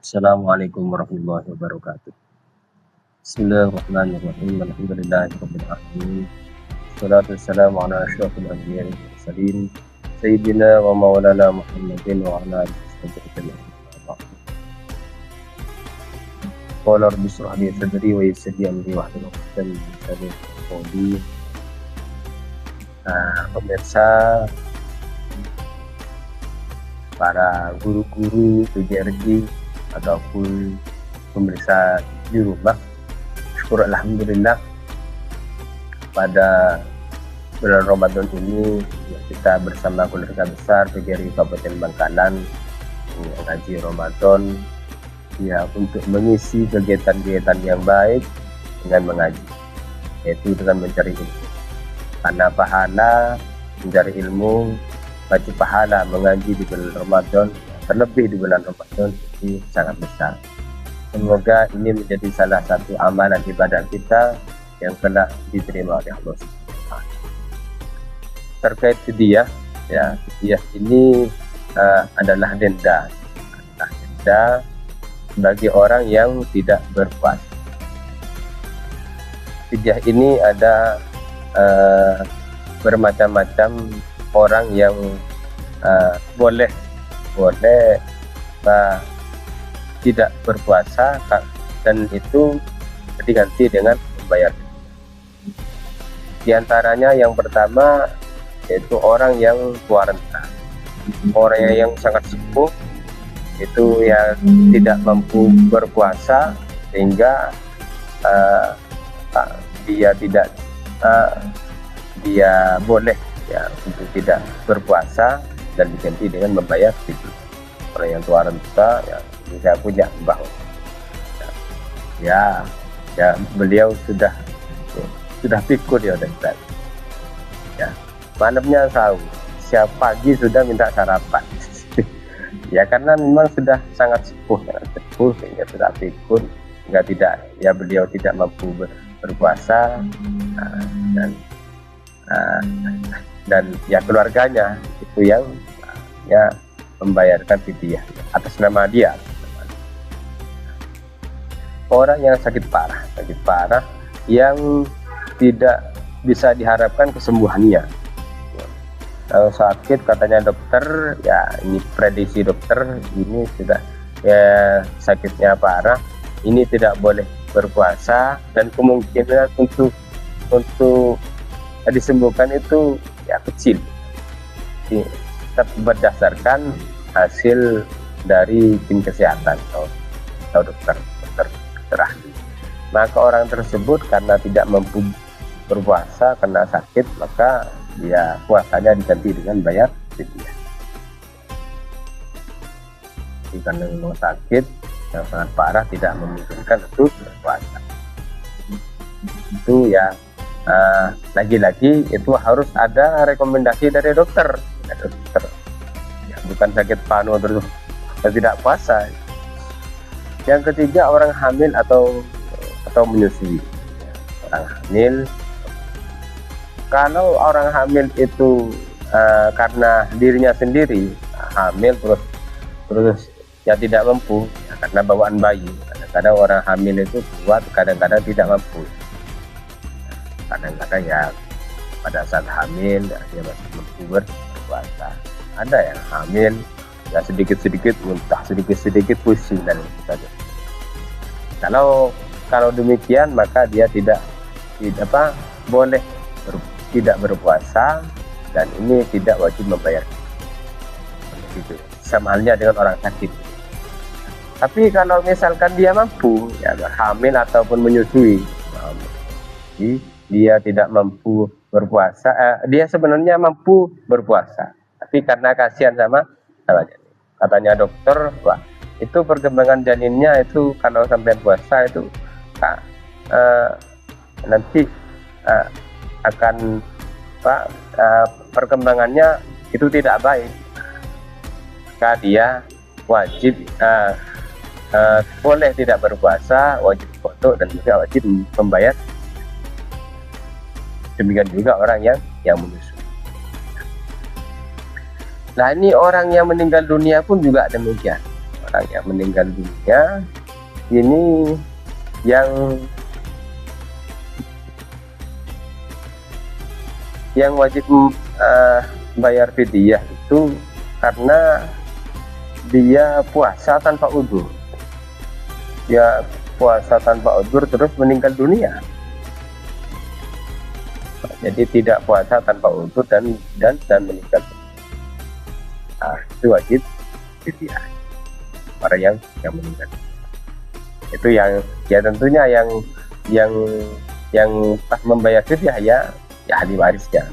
Assalamualaikum warahmatullahi wabarakatuh. Bismillahirrahmanirrahim. Alhamdulillahirabbil alamin. Wassalatu wassalamu ala asyrofil anbiya'i wal mursalin sayyidina wa maulana Muhammadin wa ala alihi wasallam. Qala rabbi shrah li sadri wa yassir li amri wahlul 'uqdatam min lisani yafqahu qawli. Pemirsa, para guru-guru PJRI ataupun pemirsa di rumah, syukur alhamdulillah pada bulan Ramadan ini kita bersama keluarga besar PGRI Kabupaten Bangkalan mengaji Ramadan ya, untuk mengisi kegiatan-kegiatan yang baik dengan mengaji, yaitu dengan mencari ilmu. Karena pahala mencari ilmu, wajib pahala mengaji di bulan Ramadan, terlebih di bulan Ramadan ini sangat besar. Semoga ini menjadi salah satu amalan ibadah kita yang telah diterima oleh Allah. Terkait fidyah, ya, fidyah ini adalah denda bagi orang yang tidak berpuasa. Fidyah ini ada bermacam-macam orang yang boleh tidak berpuasa, dan itu diganti dengan membayar. Di antaranya yang pertama yaitu orang yang tua renta, orang yang sangat sepuh, itu yang tidak mampu berpuasa sehingga dia boleh ya untuk tidak berpuasa dan diganti dengan membayar fidyah. Orang yang tua renta ya, saya punya mbah ya beliau sudah pikun ya Ustaz ya, malamnya sahur, siap pagi sudah minta sarapan ya, karena memang sudah sangat sepuh sehingga sudah pikun, hingga beliau tidak mampu berpuasa, dan ya keluarganya itu yang membayarkan fidyah atas nama dia. Orang yang sakit parah yang tidak bisa diharapkan kesembuhannya. Kalau sakit katanya dokter, ya ini prediksi dokter, ini sudah ya sakitnya parah, ini tidak boleh berpuasa, dan kemungkinan untuk disembuhkan itu ya kecil. Berdasarkan hasil dari tim kesehatan atau dokter ahli. Maka orang tersebut karena tidak mampu berpuasa karena sakit, maka dia puasanya diganti dengan bayar fidyah. Karena memang sakit yang sangat parah tidak memungkinkan untuk berpuasa, itu ya lagi-lagi itu harus ada rekomendasi dari dokter ya, bukan sakit panu terus tidak puasa. Yang ketiga, orang hamil atau menyusui. Orang hamil, kalau orang hamil itu karena dirinya sendiri hamil terus ya tidak mampu ya, karena bawaan bayi. Kadang-kadang orang hamil itu kuat, kadang-kadang tidak mampu. Kadang-kadang ya pada saat hamil ya, dia masih mampu berpuasa. Ada yang hamil ya sedikit-sedikit muntah, sedikit-sedikit pusing dan sebagainya. Kalau demikian, maka dia tidak boleh tidak berpuasa, dan ini tidak wajib membayar. Gitu. Sama halnya dengan orang sakit. Tapi kalau misalkan dia mampu, ya hamil ataupun menyusui, dia tidak mampu berpuasa, dia sebenarnya mampu berpuasa, tapi karena kasihan sama katanya dokter, wah itu perkembangan janinnya itu kalau sampai puasa itu nanti akan perkembangannya itu tidak baik, maka dia wajib boleh tidak berpuasa, wajib kodok, dan juga wajib membayar. Demikian juga orang yang menyusui. Nah, ini orang yang meninggal dunia pun juga demikian. orang yang meninggal dunia ini yang wajib bayar fidyah itu karena dia puasa tanpa udzur. Dia puasa tanpa udzur terus meninggal dunia. Jadi tidak puasa tanpa udzur dan meninggal dunia. Nah, itu wajib fidyah. Orang yang meninggal dunia. Itu yang ya tentunya yang pas membayar fidyah ya ahli warisnya.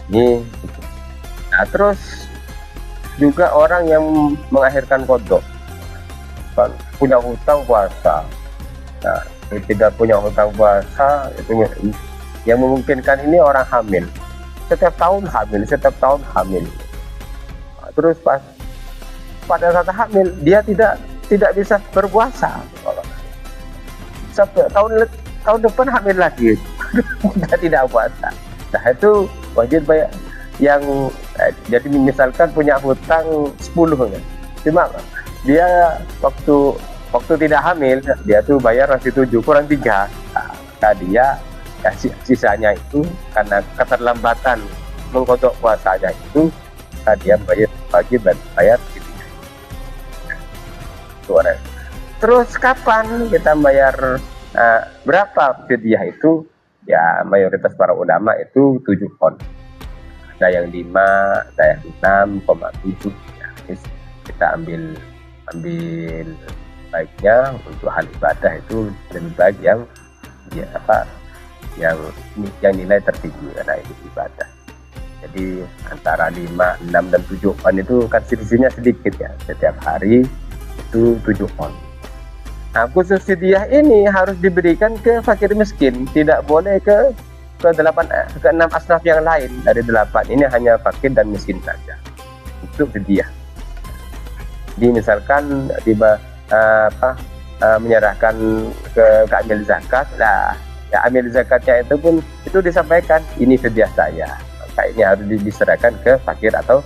Ini. Nah, terus juga orang yang mengakhirkan qadha, kan punya hutang puasa. Nah, tidak punya hutang puasa itu yang memungkinkan ini orang hamil. Setiap tahun hamil. Nah, terus pada saat hamil dia tidak bisa berpuasa. Sampai tahun depan hamil lagi, tidak puasa. Nah, itu wajib bayar. Yang jadi misalkan punya hutang 10 kan. Cuma dia waktu tidak hamil dia tuh bayar masih 7 kurang 3. Nah, dia ya, sisanya itu karena keterlambatan mengkodok puasanya itu dia wajib bayar fidyah. Terus kapan kita bayar berapa fidyah itu? Ya mayoritas para ulama itu 7 on. Ada yang 5, ada yang 6,7. Ya, kita ambil baiknya untuk hal ibadah itu lebih baik yang nilai tertinggi karena itu ibadah. Jadi antara 5, 6 dan 7 on itu kan selisihnya sedikit ya. Setiap hari itu 7 on. Nah, khusus fidyah ini harus diberikan ke fakir miskin, tidak boleh ke 6 asnaf yang lain. Dari 8 ini hanya fakir dan miskin saja untuk fidyah. Jadi misalkan menyerahkan ke amil zakat, nah ya amil zakatnya itu pun itu disampaikan ini fidyah saya, maka ini harus diserahkan ke fakir atau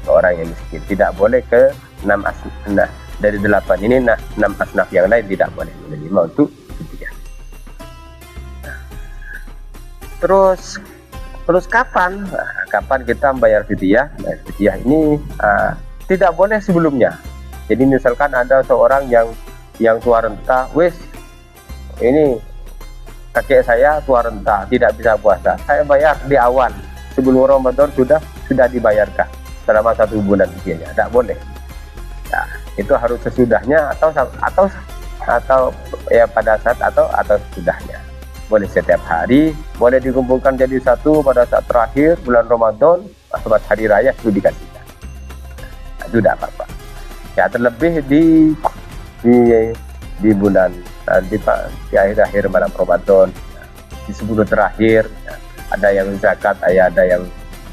ke orang yang miskin. Tidak boleh ke 6 asnaf. Nah, dari 8 ini 6 asnaf yang lain tidak boleh menerima untuk fidyah. Terus kapan? Nah, kapan kita membayar fidyah? Nah, fidyah ini tidak boleh sebelumnya. Jadi misalkan ada seorang yang tua renta, ini kakek saya tua renta, tidak bisa puasa. Saya bayar di awal sebelum Ramadan sudah dibayarkan selama 1 bulan fidyahnya. Tidak boleh. Nah, itu harus sesudahnya atau ya pada saat atau sesudahnya. Boleh setiap hari, boleh dikumpulkan jadi satu pada saat terakhir bulan Ramadan, pas hari raya itu dikasihkan. Nah, itu tidak apa-apa. Ya terlebih di bulan di akhir malam Ramadan, di 10 terakhir, ada yang zakat, ada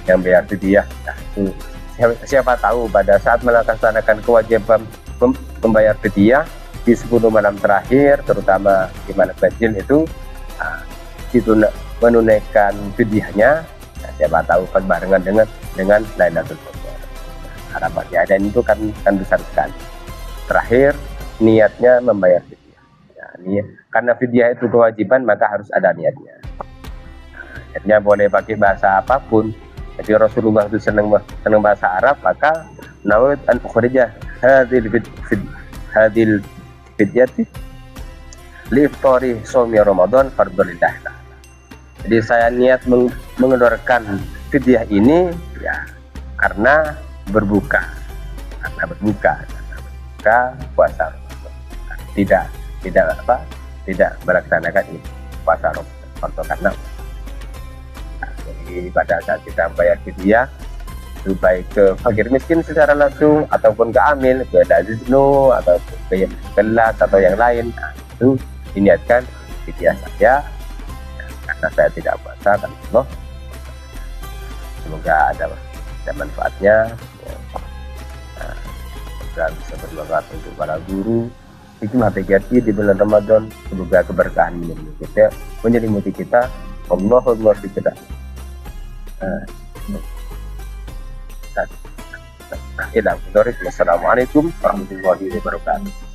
yang bayar fidyah. Nah, itu siapa tahu pada saat melaksanakan kewajiban membayar fidyah di 10 malam terakhir, terutama di malam ganjil itu menunaikan fidyahnya. Nah, siapa tahu kan barengan dengan Lailatul Qadar. Harapannya dan itu kan besar sekali. Terakhir niatnya membayar fidyah. Ya, karena fidyah itu kewajiban maka harus ada niatnya. Niatnya boleh pakai bahasa apapun. Jadi Rasulullah itu senang bahasa Arab, maka nawait an ukhrija hadil fidyati li iftari shaumi Ramadan fardhulillah. Jadi saya niat mengeluarkan fidyah ini ya karena berbuka puasa Ramadan. Tidak melaksanakan ini puasa Ramadan karena jadi pada saat kita bayar fidyah itu baik ke fakir miskin secara langsung ataupun ke amil, ke daziznu atau ke gelas atau yang lain, nah, itu diniatkan fidyah saya karena saya tidak puasa kan Allah. Semoga ada manfaatnya ya. Semoga bisa bermanfaat untuk para guru hikmah PGRI di bulan Ramadan. Semoga keberkahan menyelimuti kita. Allahumma kita. Wassalamualaikum warahmatullahi wabarakatuh.